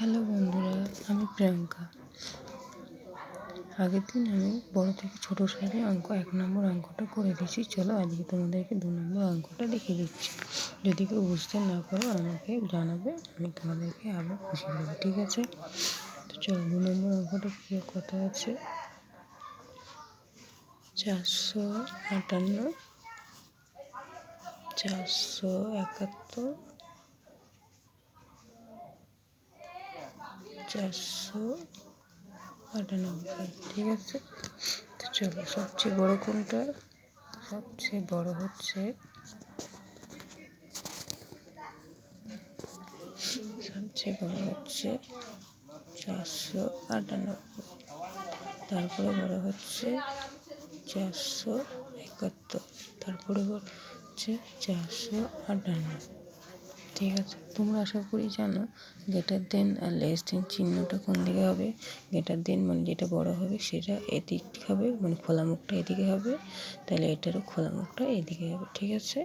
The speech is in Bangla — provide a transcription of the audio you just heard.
হ্যালো বন্ধুরা, আমি প্রিয়াঙ্কা। আগের দিন আমি বড় থেকে ছোট সাইজে অঙ্ক 1 নম্বর অঙ্কটা করে দিয়েছি। চলো আজকে তোমাদেরকে 2 নম্বর অঙ্কটা দেখিয়ে দিচ্ছি। যদি কেউ বুঝতে না পারো আমাকে জানাবে, আমি তোমাদেরকে আবার বুঝিয়ে দেবো, ঠিক আছে? তো চলো 2 নম্বর অঙ্কটা কী কত আছে, 458, 471, 498, ঠিক আছে? তো চলো, সবচেয়ে বড় কোনটা? সবচেয়ে বড় হচ্ছে 498, তারপরে বড় হচ্ছে 471, তারপরে বড় হচ্ছে 458, ঠিক আছে? তোমরা আশা করি জানো গ্রেটার দেন আর লেস দেন চিহ্নটা কোন দিকে হবে। গ্রেটার দেন মানে যেটা বড় হবে সেটা এদিকে হবে, মানে খোলা মুখটা এদিকে হবে, তাহলে এটারও খোলা মুখটা এদিকে হবে, ঠিক আছে?